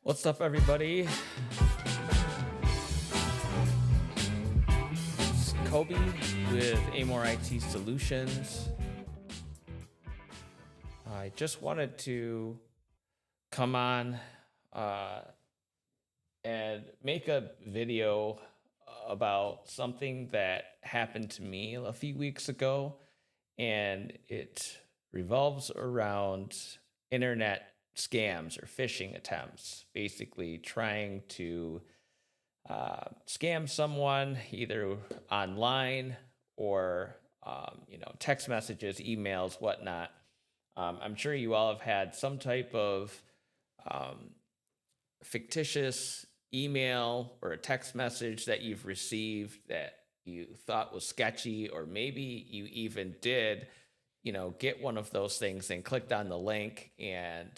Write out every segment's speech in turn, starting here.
What's up, everybody? It's Kobe with Amore IT Solutions. I just wanted to come on uh, and make a video about something that happened to me a few weeks ago, and it revolves around internet scams or phishing attempts, basically trying to scam someone either online or text messages, emails, whatnot. I'm sure you all have had some type of fictitious email or a text message that you've received that you thought was sketchy, or maybe you even did, get one of those things and clicked on the link and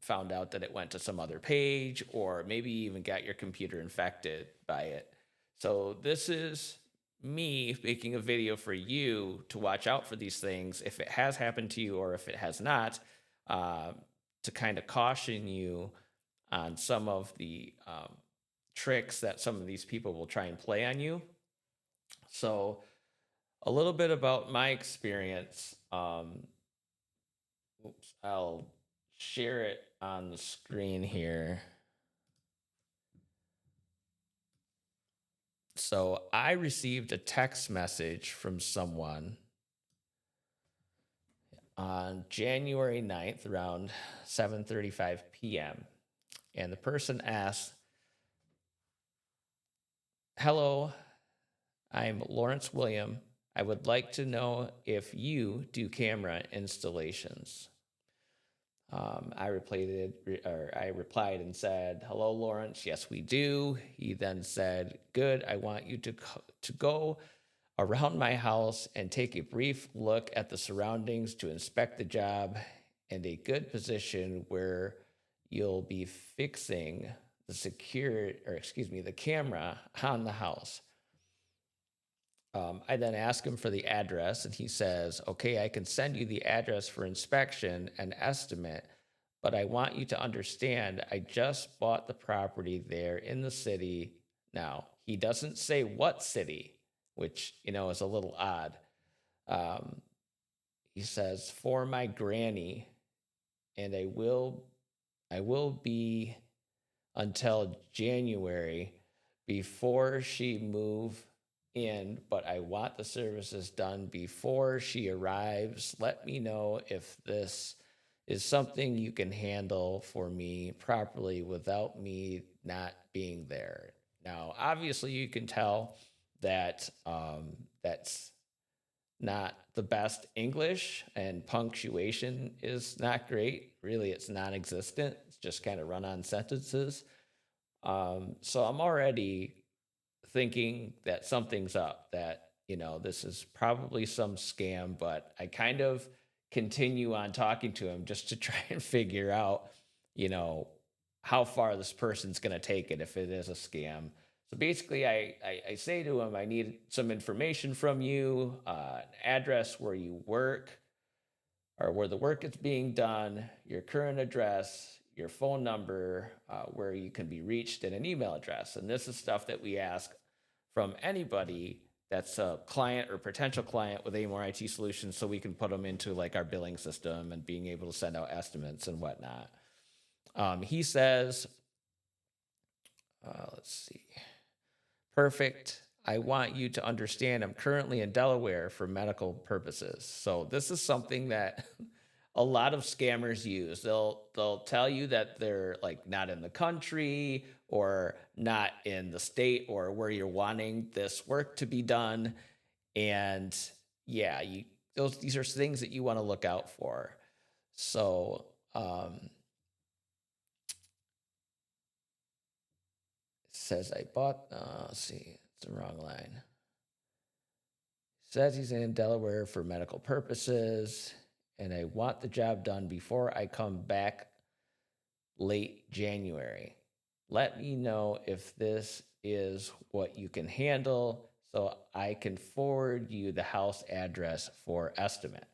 found out that it went to some other page, or maybe you even got your computer infected by it. So this is me making a video for you to watch out for these things if it has happened to you or if it has not, uh, to kind of caution you on some of the tricks that some of these people will try and play on you. So, a little bit about my experience. I'll share it on the screen here. So, I received a text message from someone on January 9th around 7:35 p.m. And the person asked, "Hello, I'm Lawrence William. I would like to know if you do camera installations." I replied and said, "Hello, Lawrence. Yes, we do." He then said, "Good. I want you to go around my house and take a brief look at the surroundings to inspect the job and a good position where you'll be fixing the camera on the house." I then ask him for the address, and he says, "Okay, I can send you the address for inspection and estimate, but I want you to understand I just bought the property there in the city." Now, he doesn't say what city, which, is a little odd. Um, he says, "For my granny, and I will be until January before she move in, but I want the services done before she arrives. Let me know if this is something you can handle for me properly without me not being there." Now, obviously, you can tell that that's not the best English, and punctuation is not great. Really, it's non-existent. It's just kind of run-on sentences. So I'm already thinking that something's up, that, this is probably some scam, but I kind of continue on talking to him just to try and figure out, you know, how far this person's going to take it if it is a scam. So basically, I say to him, "I need some information from you, an address where you work or where the work is being done, your current address, your phone number, where you can be reached, and an email address." And this is stuff that we ask from anybody that's a client or potential client with Amore IT Solutions, so we can put them into like our billing system and being able to send out estimates and whatnot. He says, let's see. "Perfect. I want you to understand I'm currently in Delaware for medical purposes." So this is something that a lot of scammers use. They'll tell you that they're like not in the country or not in the state or where you're wanting this work to be done. And yeah, these are things that you want to look out for. So it says I bought let's see, it's the wrong line. Says he's in Delaware for medical purposes, and I want the job done before I come back late January. Let me know if this is what you can handle so I can forward you the house address for estimate.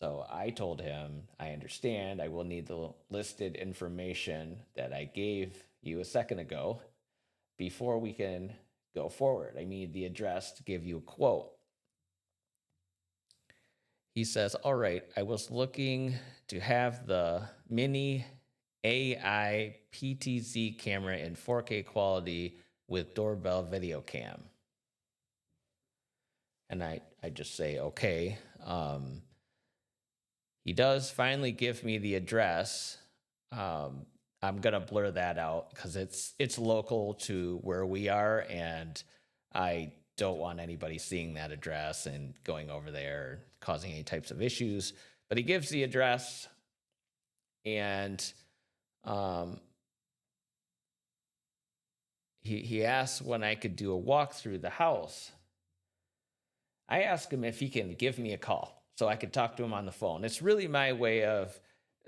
So I told him, I understand. I will need the listed information that I gave you a second ago before we can go forward. I need the address to give you a quote. He says, all right, I was looking to have the mini AI PTZ camera in 4K quality with doorbell video cam. And I just say, okay. He does finally give me the address. I'm gonna blur that out because it's local to where we are, and I don't want anybody seeing that address and going over there causing any types of issues. But he gives the address, and he asks when I could do a walk through the house. I ask him if he can give me a call so I could talk to him on the phone. It's really my way of,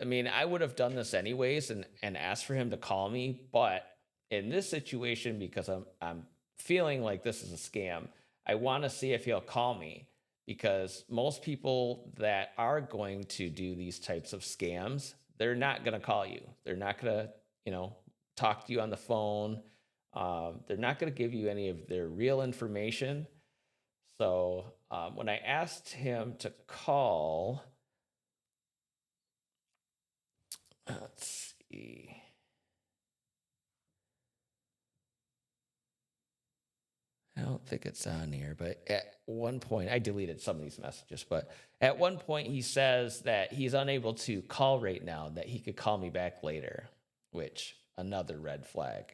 I mean, I would have done this anyways and asked for him to call me, but in this situation, because I'm feeling like this is a scam, I want to see if he'll call me, because most people that are going to do these types of scams, they're not going to call you. They're not going to, talk to you on the phone. They're not going to give you any of their real information. So when I asked him to call, let's see. I don't think it's on here, but at one point, I deleted some of these messages, but at one point he says that he's unable to call right now, that he could call me back later, which another red flag.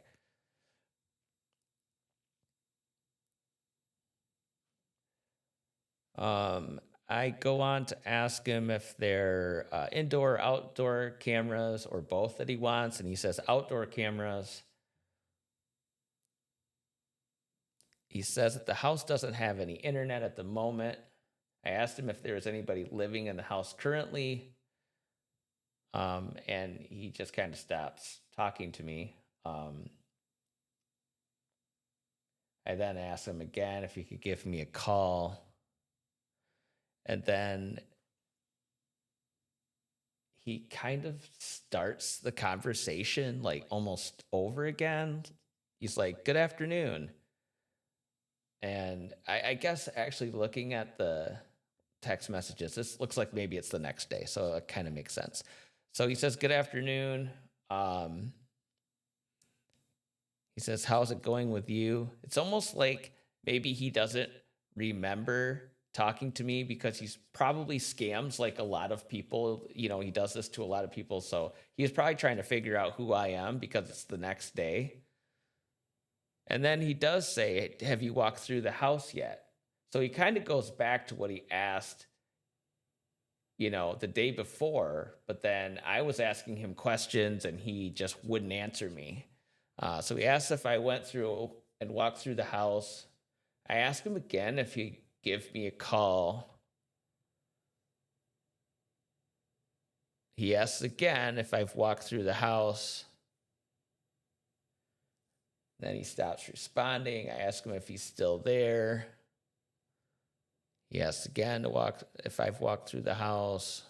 I go on to ask him if they're indoor, outdoor cameras, or both that he wants, and he says outdoor cameras. He says that the house doesn't have any internet at the moment. I asked him if there was anybody living in the house currently, and he just kind of stops talking to me. I then asked him again if he could give me a call. And then he kind of starts the conversation like almost over again. He's like, good afternoon. And I guess actually looking at the text messages, this looks like maybe it's the next day. So it kind of makes sense. So he says, good afternoon. He says, how's it going with you? It's almost like maybe he doesn't remember talking to me because he's probably scams like a lot of people. He does this to a lot of people. So he's probably trying to figure out who I am because it's the next day. And then he does say, have you walked through the house yet? So he kind of goes back to what he asked, the day before, but then I was asking him questions and he just wouldn't answer me. So he asked if I went through and walked through the house. I asked him again if he'd give me a call. He asks again if I've walked through the house. Then he stops responding. I ask him if he's still there. He asks again if I've walked through the house.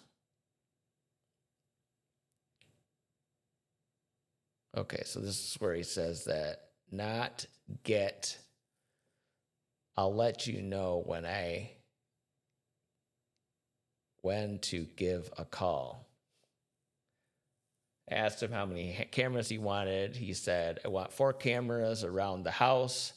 Okay, so this is where he says that not get. I'll let you know when to give a call. I asked him how many cameras he wanted. He said, I want 4 cameras around the house.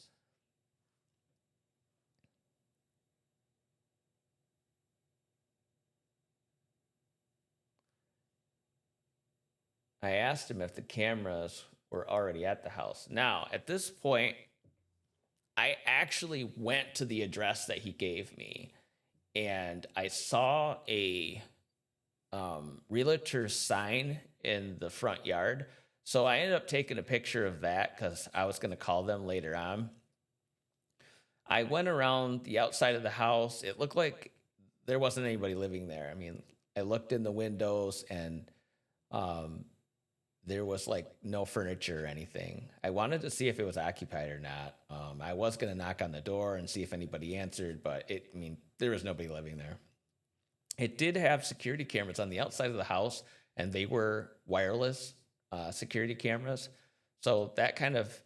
I asked him if the cameras were already at the house. Now, at this point, I actually went to the address that he gave me, and I saw a realtor sign in the front yard. So I ended up taking a picture of that because I was going to call them later on. I went around the outside of the house. It looked like there wasn't anybody living there. I mean, I looked in the windows and there was like no furniture or anything. I wanted to see if it was occupied or not. I was going to knock on the door and see if anybody answered, but there was nobody living there. It did have security cameras on the outside of the house, and they were wireless security cameras. So that kind of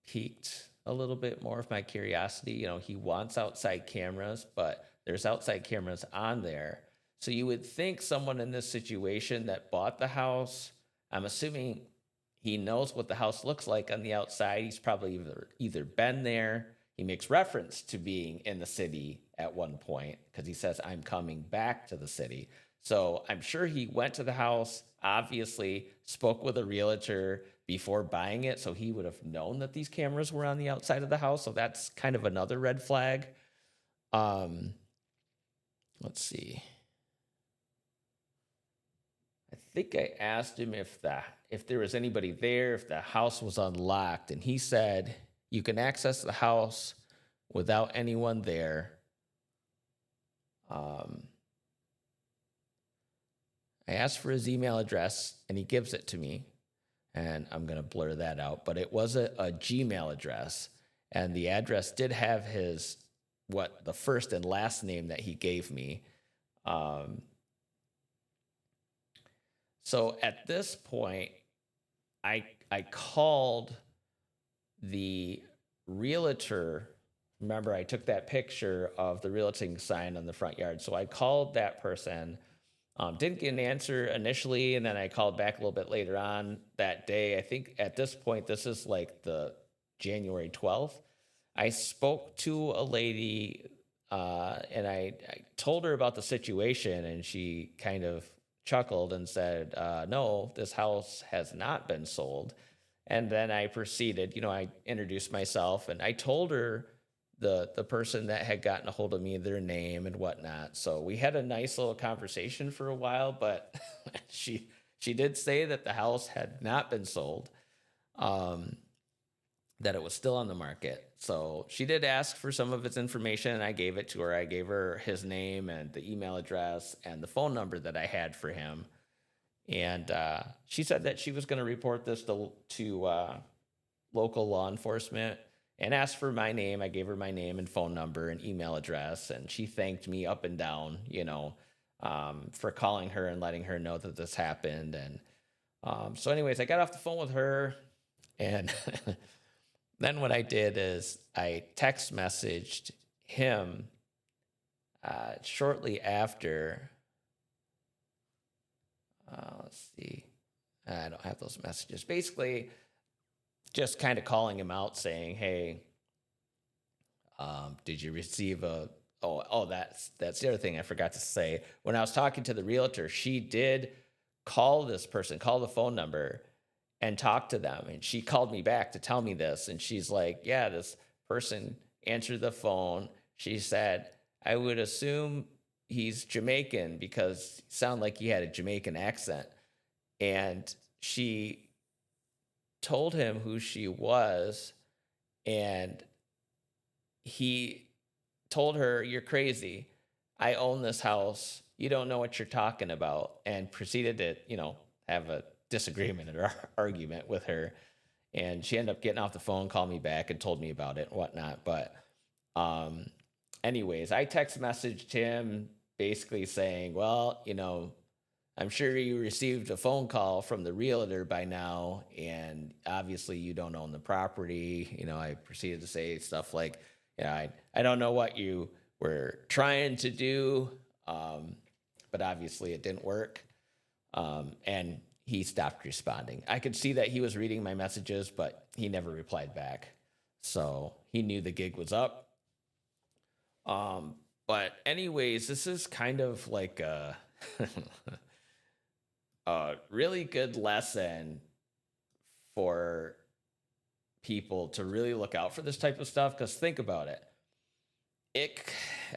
piqued a little bit more of my curiosity. You know, he wants outside cameras, but there's outside cameras on there. So you would think someone in this situation that bought the house, I'm assuming he knows what the house looks like on the outside. He's probably either been there. He makes reference to being in the city at one point because he says, I'm coming back to the city. So I'm sure he went to the house, obviously spoke with a realtor before buying it. So he would have known that these cameras were on the outside of the house. So that's kind of another red flag. Um, let's see. I think I asked him if there was anybody there, if the house was unlocked, and he said you can access the house without anyone there. I asked for his email address, and he gives it to me, and I'm gonna blur that out. But it was a Gmail address, and the address did have his the first and last name that he gave me. Um, So at this point, I called the realtor. Remember, I took that picture of the realting sign on the front yard. So I called that person. Didn't get an answer initially, and then I called back a little bit later on that day. I think at this point, this is like the January 12th. I spoke to a lady, and I told her about the situation, and she kind of chuckled and said, no, this house has not been sold. And then I proceeded, I introduced myself, and I told her the person that had gotten a hold of me, their name and whatnot. So we had a nice little conversation for a while, but she did say that the house had not been sold, that it was still on the market. So she did ask for some of its information, and I gave it to her. I gave her his name and the email address and the phone number that I had for him. And she said that she was going to report this to local law enforcement and asked for my name. I gave her my name and phone number and email address, and she thanked me up and down, for calling her and letting her know that this happened. And so, anyways, I got off the phone with her, and then what I did is I text messaged him shortly after. Let's see. I don't have those messages. Basically, just kind of calling him out, saying, "Hey, did you receive a?" Oh, that's the other thing I forgot to say. When I was talking to the realtor, she did call this person, call the phone number, and talk to them. And she called me back to tell me this. And she's like, yeah, this person answered the phone. She said, I would assume he's Jamaican because it sounded like he had a Jamaican accent. And she told him who she was. And he told her, you're crazy. I own this house. You don't know what you're talking about. And proceeded to, have a disagreement or argument with her, and she ended up getting off the phone, called me back, and told me about it and whatnot. But anyways, I text messaged him basically saying, well, I'm sure you received a phone call from the realtor by now, and obviously you don't own the property. I proceeded to say stuff like, I don't know what you were trying to do, but obviously it didn't work. And he stopped responding. I could see that he was reading my messages, but he never replied back. So he knew the gig was up. But anyways, this is kind of like a, a really good lesson for people to really look out for this type of stuff. Because think about it.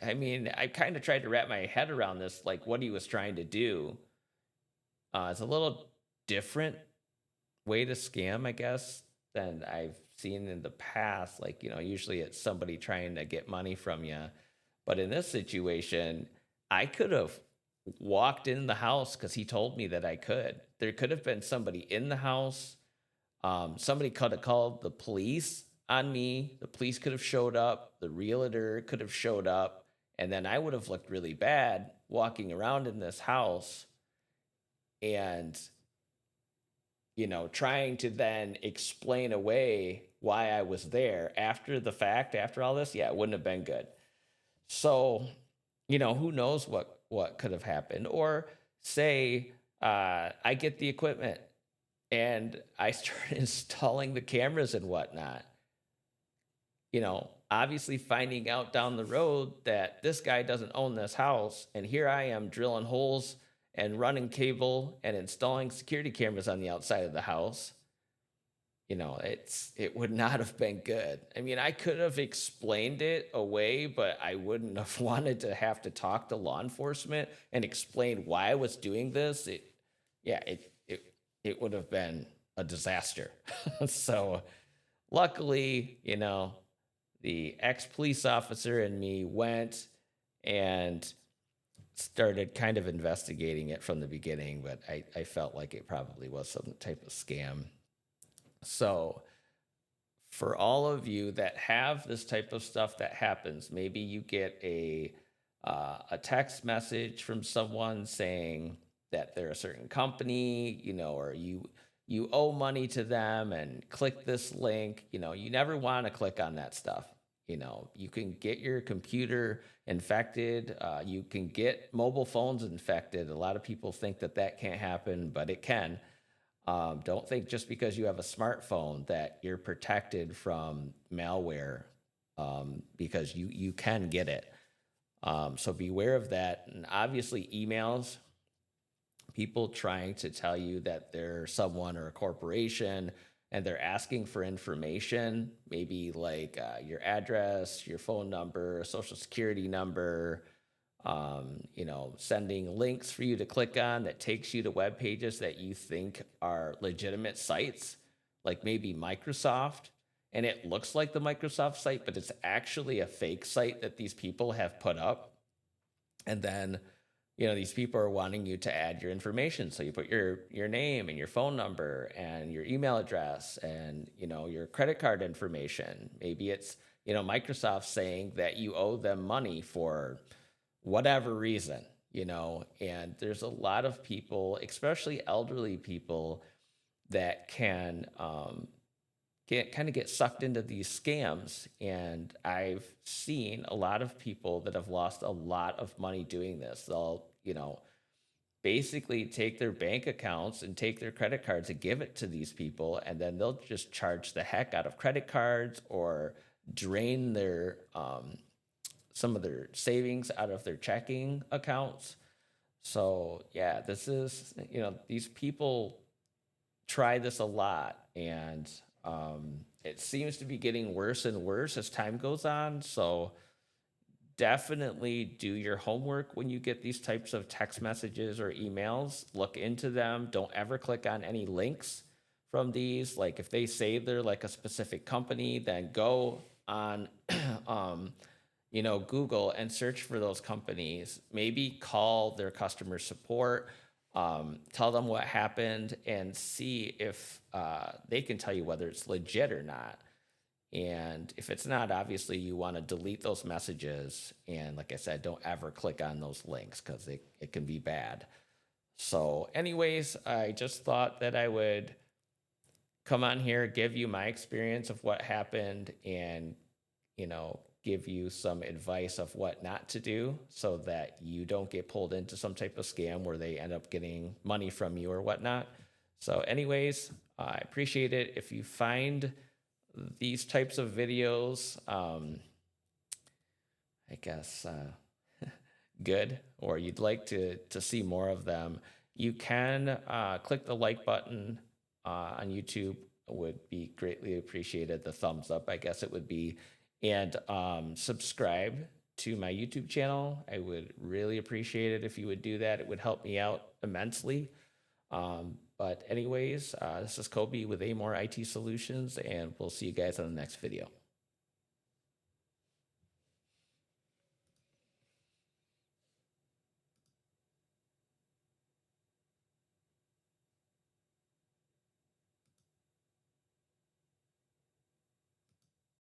I kind of tried to wrap my head around this, like what he was trying to do. It's a little different way to scam, I guess, than I've seen in the past. Like, usually it's somebody trying to get money from you. But in this situation, I could have walked in the house because he told me that I could. There could have been somebody in the house. Somebody could have called the police on me. The police could have showed up. The realtor could have showed up. And then I would have looked really bad walking around in this house and, trying to then explain away why I was there after the fact, after all this, yeah, it wouldn't have been good. So, who knows what could have happened? Or say I get the equipment and I start installing the cameras and whatnot. Obviously finding out down the road that this guy doesn't own this house, and here I am drilling holes and running cable and installing security cameras on the outside of the house. It would not have been good. I mean, I could have explained it away, but I wouldn't have wanted to have to talk to law enforcement and explain why I was doing this. Yeah, it would have been a disaster. So luckily, the ex-police officer and me went and started kind of investigating it from the beginning, but I felt like it probably was some type of scam. So for all of you that have this type of stuff that happens, maybe you get a text message from someone saying that they're a certain company, or you owe money to them and click this link. You never want to click on that stuff. You can get your computer infected. You can get mobile phones infected. A lot of people think that can't happen, but it can. Don't think just because you have a smartphone that you're protected from malware, because you can get it. So beware of that. And obviously, emails, people trying to tell you that they're someone or a corporation and they're asking for information, maybe like your address, your phone number, social security number, sending links for you to click on that takes you to web pages that you think are legitimate sites, like maybe Microsoft, and it looks like the Microsoft site, but it's actually a fake site that these people have put up. And then, these people are wanting you to add your information. So you put your name and your phone number and your email address and, your credit card information. Maybe it's, Microsoft saying that you owe them money for whatever reason, and there's a lot of people, especially elderly people, that can kind of get sucked into these scams. And I've seen a lot of people that have lost a lot of money doing this. They'll, basically take their bank accounts and take their credit cards and give it to these people, and then they'll just charge the heck out of credit cards or drain their some of their savings out of their checking accounts. So yeah, this is, these people try this a lot, and it seems to be getting worse and worse as time goes on. So definitely do your homework when you get these types of text messages or emails. Look into them. Don't ever click on any links from these. Like if they say they're like a specific company, then go on Google and search for those companies. Maybe call their customer support, tell them what happened, and see if they can tell you whether it's legit or not. And if it's not, obviously you want to delete those messages. And like I said, don't ever click on those links because it can be bad. So anyways, I just thought that I would come on here, give you my experience of what happened, and, give you some advice of what not to do so that you don't get pulled into some type of scam where they end up getting money from you or whatnot. So anyways, I appreciate it. If you find these types of videos, I guess, good, or you'd like to see more of them, you can click the like button on YouTube. Would be greatly appreciated. The thumbs up, I guess it would be, and subscribe to my YouTube channel. I would really appreciate it if you would do that. It would help me out immensely. But anyways, this is Kobe with Amore IT Solutions, and we'll see you guys on the next video.